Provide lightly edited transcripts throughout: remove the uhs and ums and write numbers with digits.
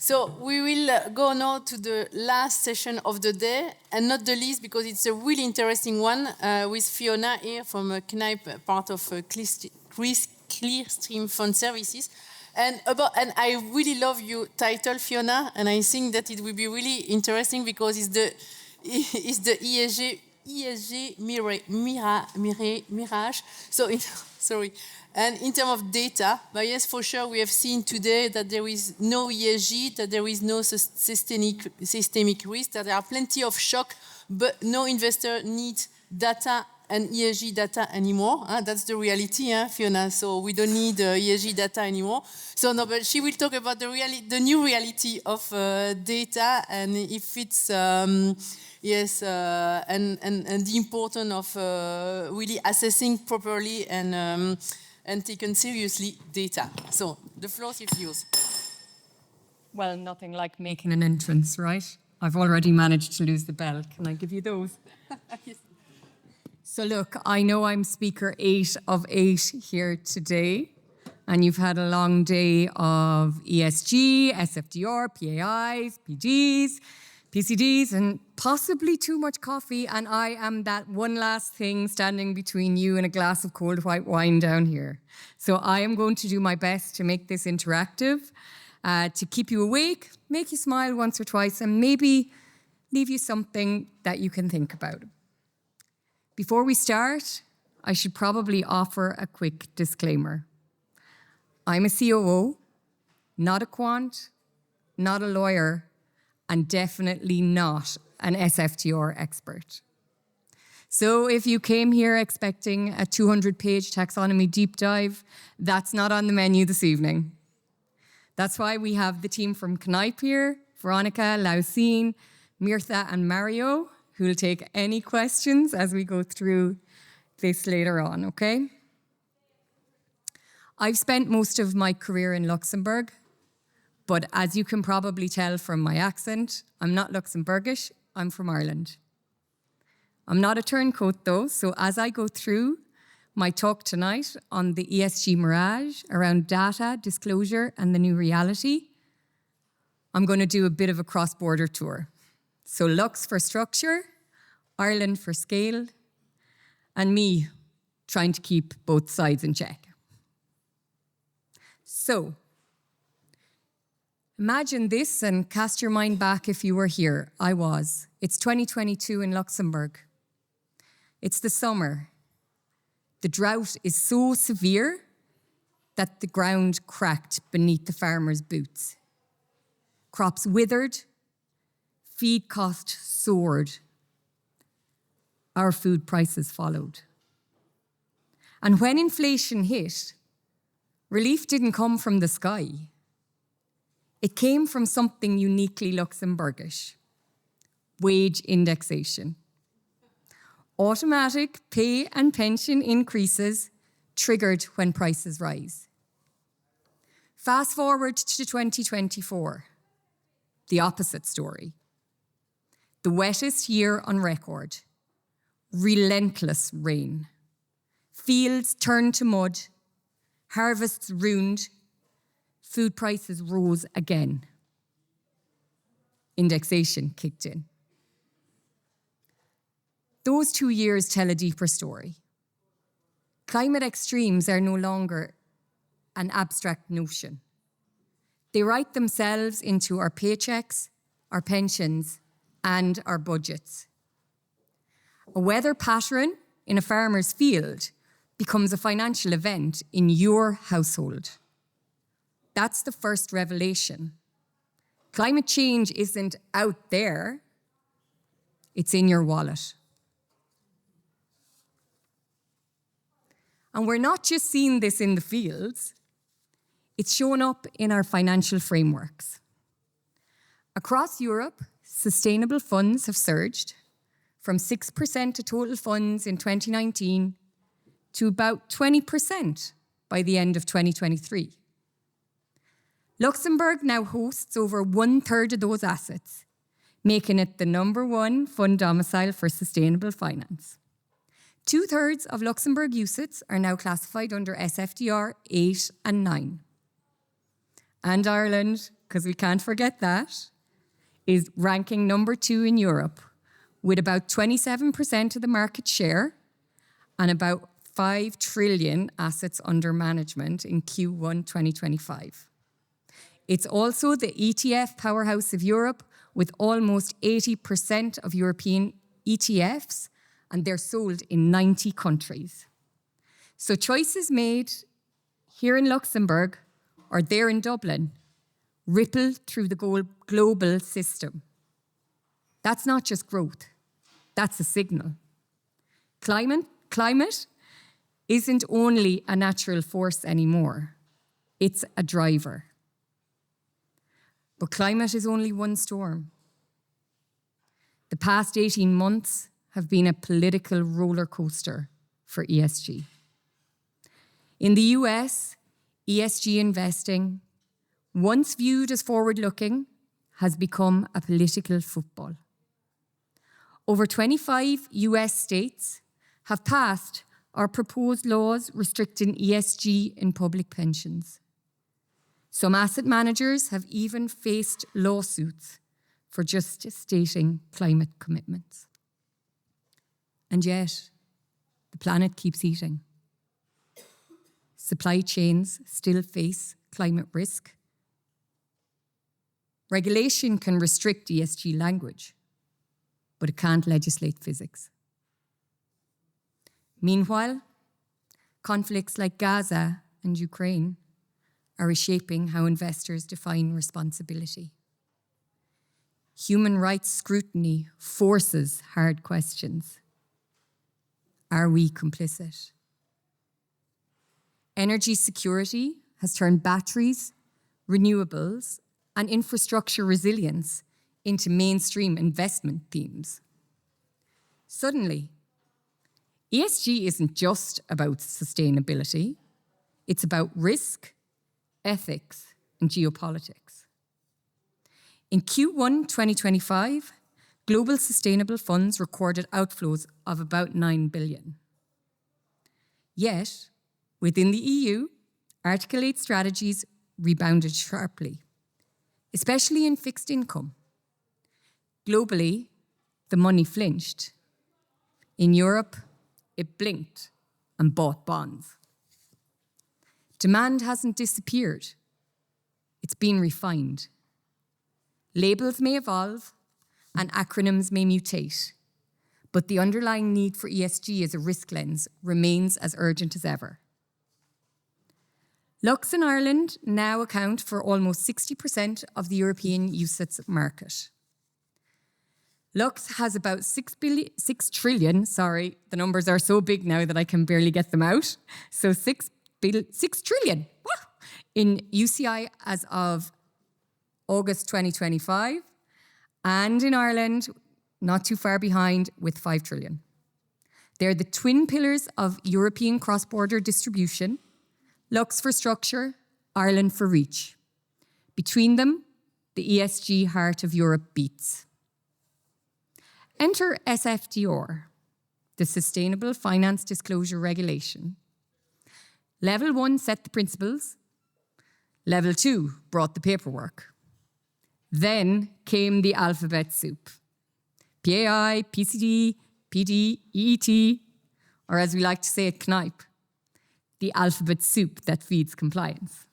So we will go now to the last session of the day, and not the least because it's a really interesting one with Fiona here from Knipe, part of Clearstream Fund Services. And I really love your title, Fiona, and I think that it will be really interesting because it's the ESG mirage. So, sorry. And in terms of data, but yes, for sure, we have seen today that there is no ESG, that there is no systemic risk, that there are plenty of shock, but no investor needs data and ESG data anymore. That's the reality, Fiona. So we don't need ESG data anymore. So no, but she will talk about the new reality of data and if it's yes, and the importance of really assessing properly and taken seriously data. So the floor is yours. Well, nothing like making an entrance, right? I've already managed to lose the bell. Can I give you those? Yes. So look, I know I'm speaker 8 of 8 here today, and you've had a long day of ESG, SFDR, PAIs, PGs, PCDs, and possibly too much coffee, and I am that one last thing standing between you and a glass of cold white wine down here. So I am going to do my best to make this interactive, to keep you awake, make you smile once or twice, and maybe leave you something that you can think about. Before we start, I should probably offer a quick disclaimer. I'm a COO, not a quant, not a lawyer, and definitely not an SFDR expert. So if you came here expecting a 200-page taxonomy deep dive, that's not on the menu this evening. That's why we have the team from Knipe here, Veronica, Lausine, Mirtha, and Mario, who will take any questions as we go through this later on, okay? I've spent most of my career in Luxembourg, but as you can probably tell from my accent, I'm not Luxembourgish, I'm from Ireland. I'm not a turncoat though, so as I go through my talk tonight on the ESG mirage around data, disclosure, and the new reality, I'm going to do a bit of a cross-border tour. So Lux for structure, Ireland for scale, and me trying to keep both sides in check. So, imagine this and cast your mind back if you were here. I was. It's 2022 in Luxembourg. It's the summer. The drought is so severe that the ground cracked beneath the farmers' boots. Crops withered, feed cost soared. Our food prices followed. And when inflation hit, relief didn't come from the sky. It came from something uniquely Luxembourgish: wage indexation. Automatic pay and pension increases triggered when prices rise. Fast forward to 2024, the opposite story. The wettest year on record, relentless rain. Fields turned to mud, harvests ruined, food prices rose again. Indexation kicked in. Those 2 years tell a deeper story. Climate extremes are no longer an abstract notion. They write themselves into our paychecks, our pensions, and our budgets. A weather pattern in a farmer's field becomes a financial event in your household. That's the first revelation. Climate change isn't out there, it's in your wallet. And we're not just seeing this in the fields, it's shown up in our financial frameworks. Across Europe, sustainable funds have surged from 6% of total funds in 2019 to about 20% by the end of 2023. Luxembourg now hosts over 1/3 of those assets, making it the #1 fund domicile for sustainable finance. 2/3 of Luxembourg UCITS are now classified under SFDR 8 and 9. And Ireland, because we can't forget that, is ranking number 2 in Europe with about 27% of the market share and about 5 trillion assets under management in Q1 2025. It's also the ETF powerhouse of Europe with almost 80% of European ETFs, and they're sold in 90 countries. So choices made here in Luxembourg or there in Dublin ripple through the global system. That's not just growth, that's a signal. Climate isn't only a natural force anymore, it's a driver. But climate is only one storm. The past 18 months have been a political roller coaster for ESG. In the US, ESG investing, once viewed as forward-looking, has become a political football. Over 25 US states have passed or proposed laws restricting ESG in public pensions. Some asset managers have even faced lawsuits for just stating climate commitments. And yet, the planet keeps heating. Supply chains still face climate risk. Regulation can restrict ESG language, but it can't legislate physics. Meanwhile, conflicts like Gaza and Ukraine are reshaping how investors define responsibility. Human rights scrutiny forces hard questions. Are we complicit? Energy security has turned batteries, renewables, and infrastructure resilience into mainstream investment themes. Suddenly, ESG isn't just about sustainability, it's about risk, ethics, and geopolitics. In Q1 2025, global sustainable funds recorded outflows of about 9 billion. Yet, within the EU, Article 8 strategies rebounded sharply, especially in fixed income. Globally, the money flinched. In Europe, it blinked and bought bonds. Demand hasn't disappeared. It's been refined. Labels may evolve and acronyms may mutate, but the underlying need for ESG as a risk lens remains as urgent as ever. Lux and Ireland now account for almost 60% of the European UCITS market. Lux has about 6 trillion, the numbers are so big now that I can barely get them out. So 6 trillion in UCI as of August 2025, and in Ireland, not too far behind with 5 trillion. They're the twin pillars of European cross-border distribution, Lux for structure, Ireland for reach. Between them, the ESG heart of Europe beats. Enter SFDR, the Sustainable Finance Disclosure Regulation. Level 1 set the principles. Level 2 brought the paperwork. Then came the alphabet soup. PAI, PCD, PD, EET, or as we like to say at Knipe, the alphabet soup that feeds compliance.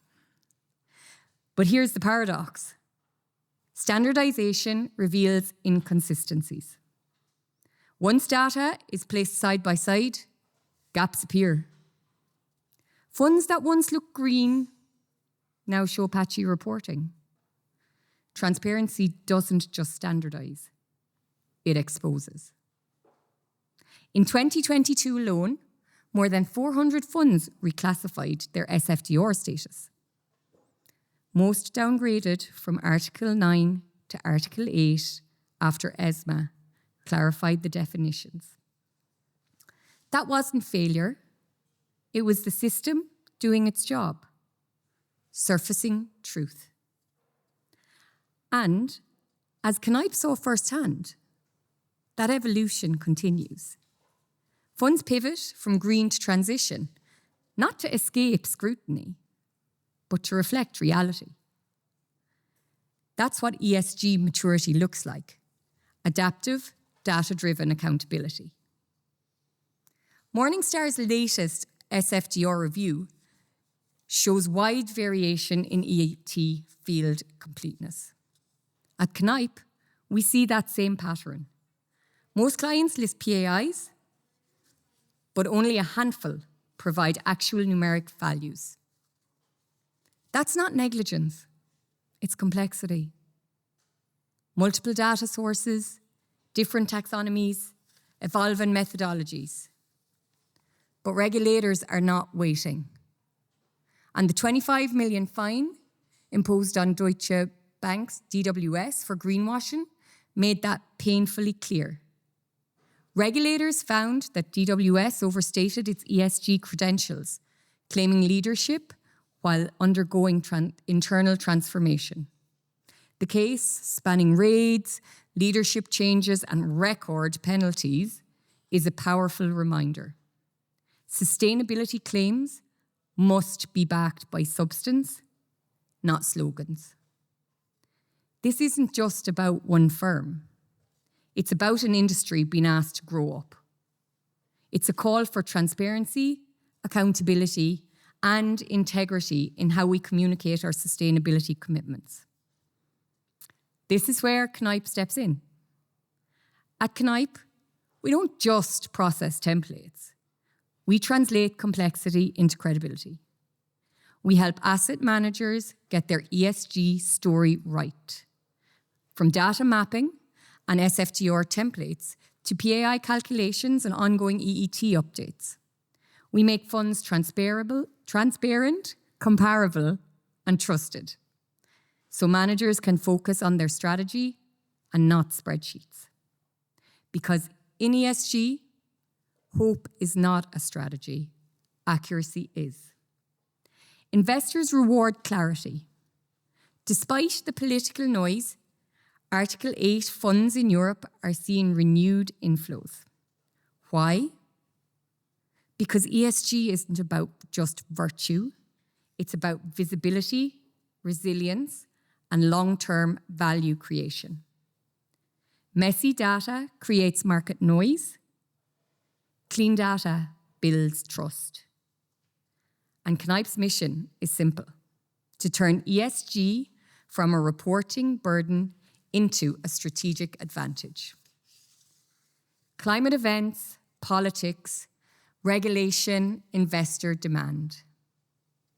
But here's the paradox. Standardization reveals inconsistencies. Once data is placed side by side, gaps appear. Funds that once looked green now show patchy reporting. Transparency doesn't just standardize, it exposes. In 2022 alone, more than 400 funds reclassified their SFDR status. Most downgraded from Article 9 to Article 8 after ESMA clarified the definitions. That wasn't failure. It was the system doing its job, surfacing truth. And as Knipe saw firsthand, that evolution continues. Funds pivot from green to transition, not to escape scrutiny, but to reflect reality. That's what ESG maturity looks like. Adaptive, data-driven accountability. Morningstar's latest SFDR review shows wide variation in ET field completeness. At Knipe, we see that same pattern. Most clients list PAIs, but only a handful provide actual numeric values. That's not negligence, it's complexity. Multiple data sources, different taxonomies, evolving methodologies. But regulators are not waiting. And the 25 million fine imposed on Deutsche Bank's DWS for greenwashing made that painfully clear. Regulators found that DWS overstated its ESG credentials, claiming leadership while undergoing internal transformation. The case, spanning raids, leadership changes, and record penalties, is a powerful reminder. Sustainability claims must be backed by substance, not slogans. This isn't just about one firm. It's about an industry being asked to grow up. It's a call for transparency, accountability, and integrity in how we communicate our sustainability commitments. This is where Knipe steps in. At Knipe, we don't just process templates. We translate complexity into credibility. We help asset managers get their ESG story right. From data mapping and SFDR templates to PAI calculations and ongoing EET updates. We make funds transparent, comparable, and trusted, so managers can focus on their strategy and not spreadsheets. Because in ESG, hope is not a strategy, accuracy is. Investors reward clarity. Despite the political noise, Article 8 funds in Europe are seeing renewed inflows. Why? Because ESG isn't about just virtue, it's about visibility, resilience, and long-term value creation. Messy data creates market noise. Clean data builds trust. And Knipe's mission is simple: to turn ESG from a reporting burden into a strategic advantage. Climate events, politics, regulation, investor demand.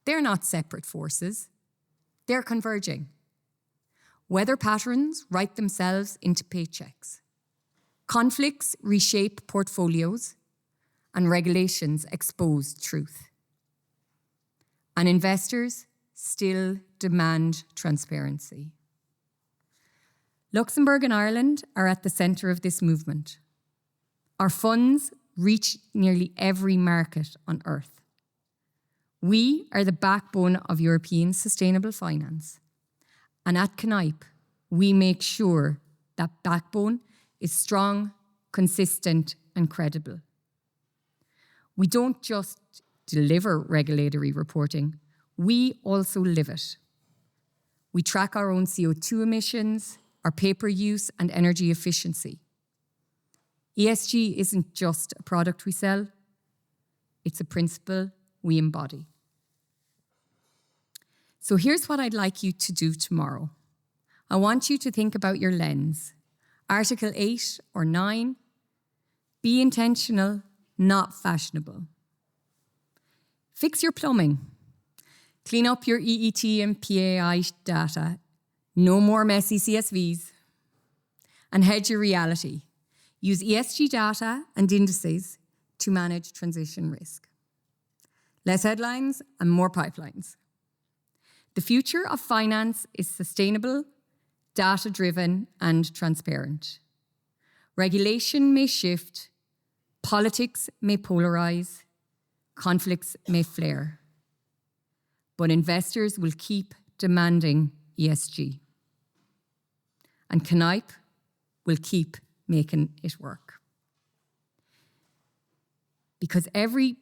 They're not separate forces. They're converging. Weather patterns write themselves into paychecks. Conflicts reshape portfolios, and regulations expose truth. And investors still demand transparency. Luxembourg and Ireland are at the centre of this movement. Our funds reach nearly every market on earth. We are the backbone of European sustainable finance. And at Knipe, we make sure that backbone is strong, consistent, and credible. We don't just deliver regulatory reporting, we also live it. We track our own CO2 emissions, our paper use, and energy efficiency. ESG isn't just a product we sell, it's a principle we embody. So here's what I'd like you to do tomorrow. I want you to think about your lens. Article 8 or 9, be intentional, not fashionable. Fix your plumbing. Clean up your EET and PAI data. No more messy CSVs. And hedge your reality. Use ESG data and indices to manage transition risk. Less headlines and more pipelines. The future of finance is sustainable, data-driven, and transparent. Regulation may shift, politics may polarize, conflicts may flare. But investors will keep demanding ESG. And Knipe will keep making it work. Because every,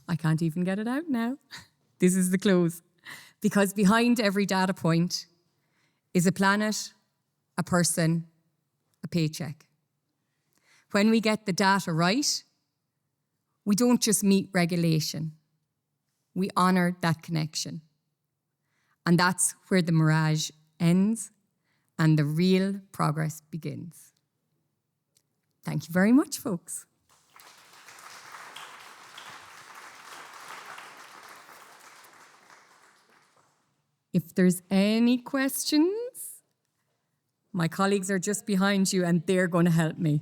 I can't even get it out now. This is the close. Because behind every data point is a planet, a person, a paycheck. When we get the data right, we don't just meet regulation. We honor that connection. And that's where the mirage ends and the real progress begins. Thank you very much, folks. If there's any questions, my colleagues are just behind you and they're going to help me.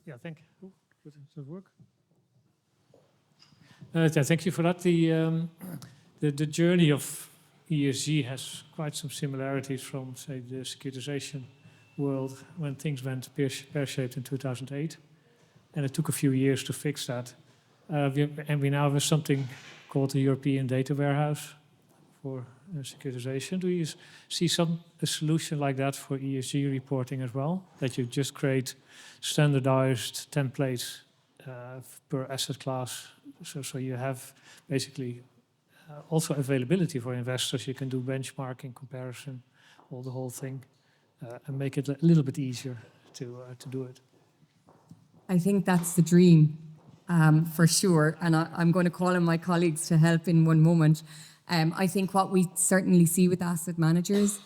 Yeah, thank you. Does it work? Thank you for that. The journey of ESG has quite some similarities from, say, the securitization world when things went pear-shaped in 2008. And it took a few years to fix that. We now have something called the European Data Warehouse for securitization. Do you see a solution like that for ESG reporting as well? That you just create standardized templates per asset class, so you have basically also availability for investors. You can do benchmarking, comparison, the whole thing, and make it a little bit easier to do it. I think that's the dream, for sure. And I'm going to call on my colleagues to help in one moment. I think what we certainly see with asset managers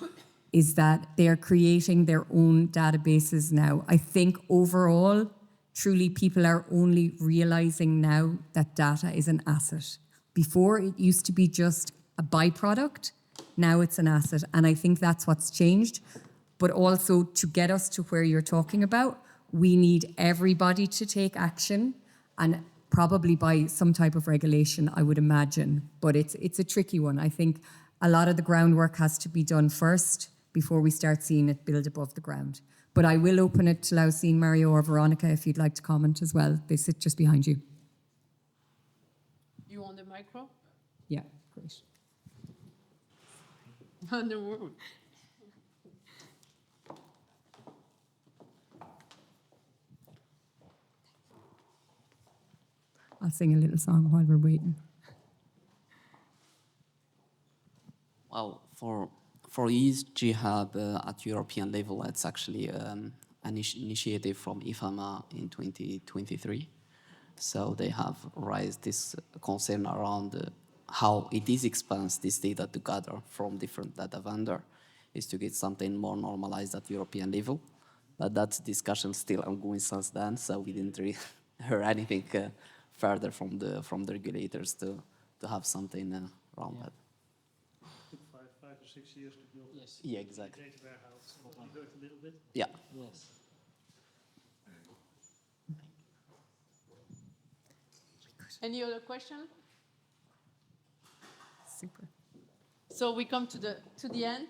is that they are creating their own databases now. I think overall, truly people are only realizing now that data is an asset. Before, it used to be just a byproduct. Now it's an asset. And I think that's what's changed. But also to get us to where you're talking about, we need everybody to take action and probably by some type of regulation, I would imagine. But it's a tricky one. I think a lot of the groundwork has to be done first before we start seeing it build above the ground. But I will open it to Lausine, Mario, or Veronica if you'd like to comment as well. They sit just behind you. You want the micro? Yeah, great. No worries. I'll sing a little song while we're waiting. Well, for ESG Hub at European level, it's actually an initiative from IFAMA in 2023. So they have raised this concern around how it is expensive this data to gather from different data vendors, is to get something more normalized at European level. But that discussion still ongoing since then, so we didn't really hear anything further from the regulators to have something around that. It took 5 or 6 years to build. Yes. Yeah, exactly. Data warehouse. You heard a little bit. Yeah. Yes. Any other question? Super. So we come to the end.